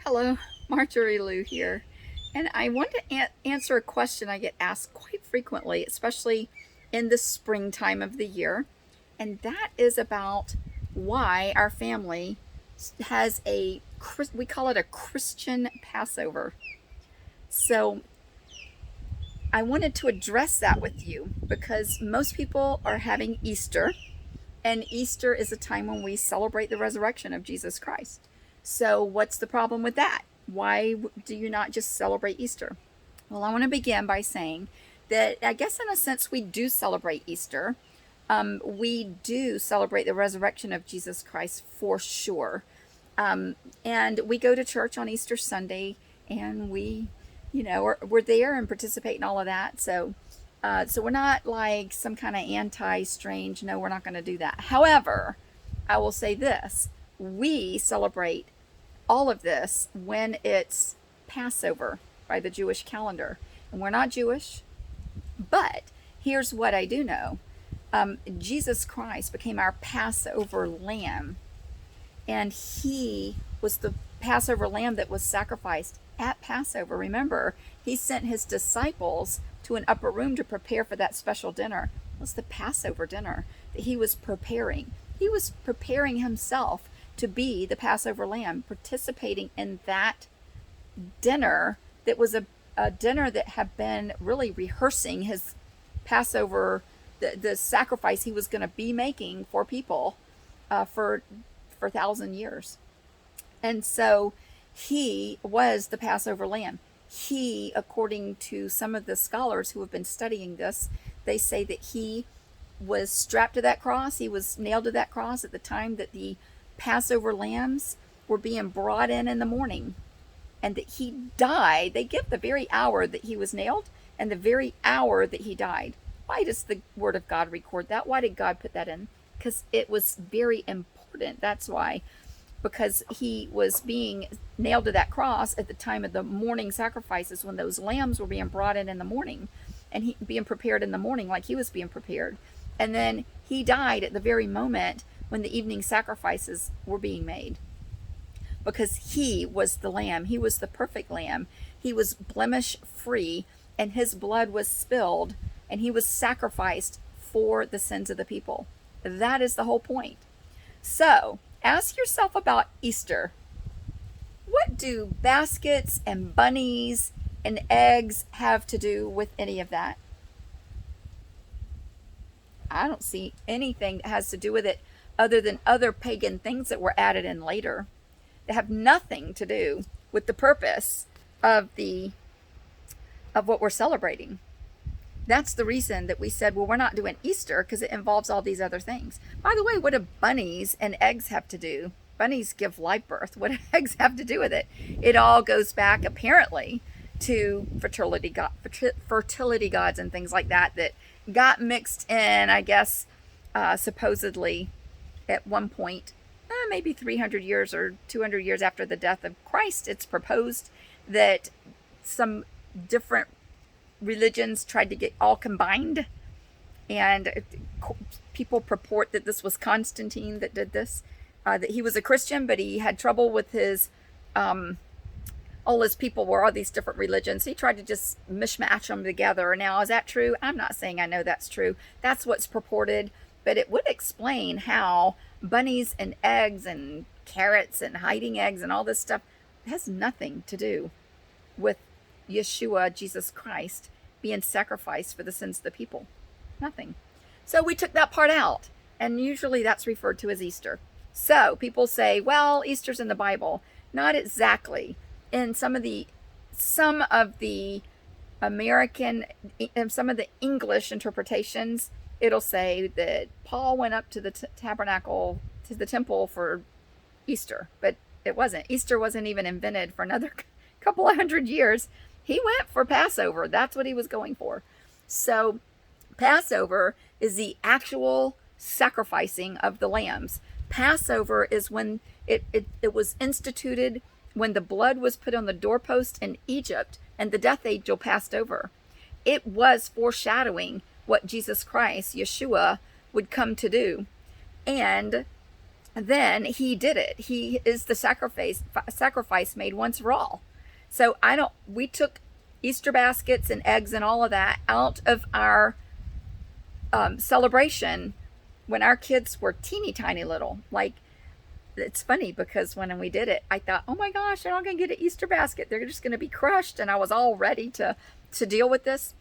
Hello, Marjorie Lou here. And I want to answer a question I get asked quite frequently, especially in the springtime of the year. And that is about why our family has we call it a Christian Passover. So I wanted to address that with you because most people are having Easter, and Easter is a time when we celebrate the resurrection of Jesus Christ. So, what's the problem with that? Why do you not just celebrate Easter? Well, I want to begin by saying that I guess, in a sense, we do celebrate Easter. We do celebrate the resurrection of Jesus Christ for sure. And we go to church on Easter Sunday, and we're there and participate in all of that. So we're not like some kind of anti-strange. No, we're not going to do that. However, I will say this: we celebrate all of this when it's Passover by the Jewish calendar, and we're not Jewish. But here's what I do know: Jesus Christ became our Passover lamb, and he was the Passover lamb that was sacrificed at Passover. Remember, he sent his disciples to an upper room to prepare for that special dinner. It was the Passover dinner that he was preparing. He was preparing himself to be the Passover lamb, participating in that dinner that was a dinner that had been really rehearsing his Passover, the sacrifice he was going to be making for people for 1,000 years. And so he was the Passover lamb. He, according to some of the scholars who have been studying this, they say that he was strapped to that cross. He was nailed to that cross at the time that the Passover lambs were being brought in the morning, and that he died. They give the very hour that he was nailed and the very hour that he died. Why does the Word of God record that? Why did God put that in? Because it was very important. That's why. Because he was being nailed to that cross at the time of the morning sacrifices, when those lambs were being brought in the morning, and he being prepared in the morning like he was being prepared. And then he died at the very moment when the evening sacrifices were being made, because he was the lamb. He was the perfect lamb. He was blemish free, and his blood was spilled, and he was sacrificed for the sins of the people. That is the whole point. So ask yourself about Easter. What do baskets and bunnies and eggs have to do with any of that? I don't see anything that has to do with it other than other pagan things that were added in later that have nothing to do with the purpose of what we're celebrating. That's the reason that we said, well, we're not doing Easter, because it involves all these other things. By the way, what do bunnies and eggs have to do? Bunnies give live birth. What do eggs have to do with it? It all goes back, apparently, to fertility gods and things like that got mixed in, I guess, supposedly at one point, maybe 300 years or 200 years after the death of Christ. It's proposed that some different religions tried to get all combined, and people purport that this was Constantine that did this, that he was a Christian, but he had trouble with all his people were all these different religions. He tried to just mishmash them together. Now, is that true? I'm not saying I know that's true. That's what's purported, but it would explain how bunnies and eggs and carrots and hiding eggs and all this stuff has nothing to do with Yeshua, Jesus Christ, being sacrificed for the sins of the people. Nothing. So we took that part out, and usually that's referred to as Easter. So people say, well, Easter's in the Bible. Not exactly. In some of the American and some of the English interpretations, it'll say that Paul went up to the tabernacle, to the temple for Easter, but it wasn't. Easter wasn't even invented for another couple of hundred years. He went for Passover. That's what he was going for. So Passover is the actual sacrificing of the lambs. Passover is when it was instituted, when the blood was put on the doorpost in Egypt and the death angel passed over. It was foreshadowing what Jesus Christ, Yeshua, would come to do. And then he did it. He is the sacrifice made once for all. So we took Easter baskets and eggs and all of that out of our celebration when our kids were teeny tiny little. Like, it's funny because when we did it, I thought, oh my gosh, they're not going to get an Easter basket. They're just going to be crushed. And I was all ready to deal with this.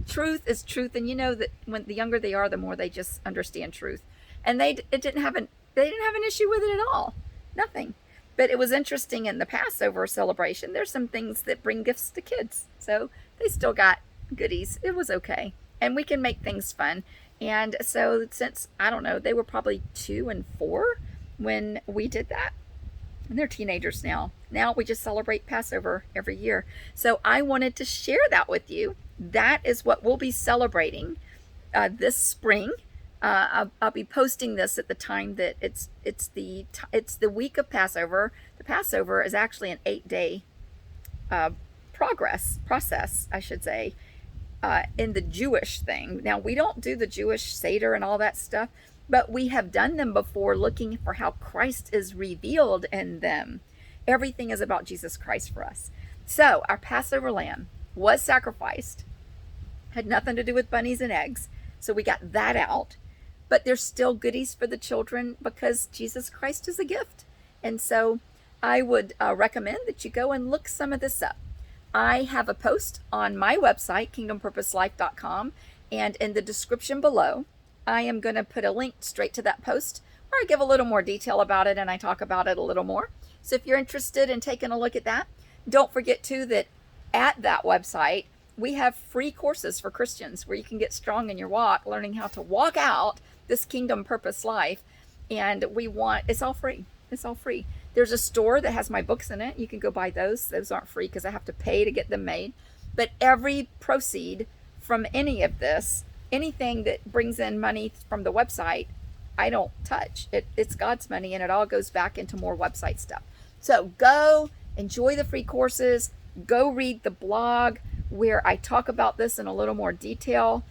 Truth is truth. And you know that when the younger they are, the more they just understand truth. And they didn't have an issue with it at all. Nothing. But it was interesting in the Passover celebration. There's some things that bring gifts to kids. So they still got goodies. It was okay. And we can make things fun. And so since, I don't know, they were probably 2 and 4 when we did that. And they're teenagers now. Now we just celebrate Passover every year. So I wanted to share that with you. That is what we'll be celebrating this spring. I'll be posting this at the time that it's the week of Passover. The Passover is actually an 8-day process, I should say, in the Jewish thing. Now, we don't do the Jewish Seder and all that stuff, but we have done them before, looking for how Christ is revealed in them. Everything is about Jesus Christ for us. So our Passover lamb was sacrificed, had nothing to do with bunnies and eggs. So we got that out. But there's still goodies for the children because Jesus Christ is a gift. And so I would recommend that you go and look some of this up. I have a post on my website, kingdompurposelife.com, and in the description below, I am going to put a link straight to that post where I give a little more detail about it and I talk about it a little more. So if you're interested in taking a look at that, don't forget too that at that website, we have free courses for Christians where you can get strong in your walk, learning how to walk out this kingdom purpose life. And it's all free. It's all free. There's a store that has my books in it. You can go buy those. Those aren't free because I have to pay to get them made. But every proceed from any of this, anything that brings in money from the website, I don't touch. It's God's money, and it all goes back into more website stuff. So go enjoy the free courses. Go read the blog where I talk about this in a little more detail,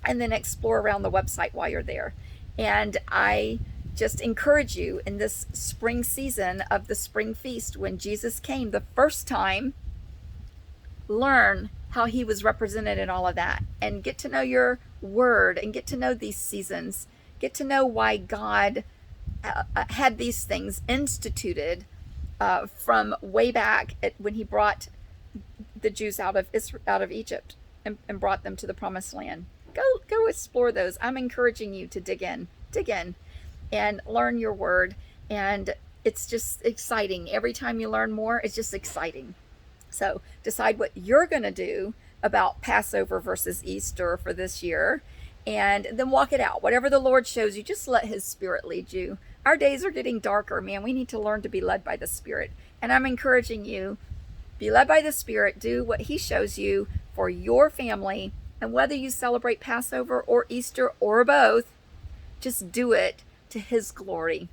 and then explore around the website while you're there. And I just encourage you in this spring season of the spring feast, when Jesus came the first time, learn how he was represented in all of that, and get to know your word, and get to know these seasons, get to know why God had these things instituted from way back when he brought the Jews out of Egypt and brought them to the promised land. Go explore those. I'm encouraging you to dig in and learn your word. And it's just exciting. Every time you learn more, it's just exciting. So decide what you're going to do about Passover versus Easter for this year, and then walk it out. Whatever the Lord shows you, just let his Spirit lead you. Our days are getting darker, man. We need to learn to be led by the Spirit. And I'm encouraging you, be led by the Spirit. Do what he shows you for your family. And whether you celebrate Passover or Easter or both, just do it to his glory.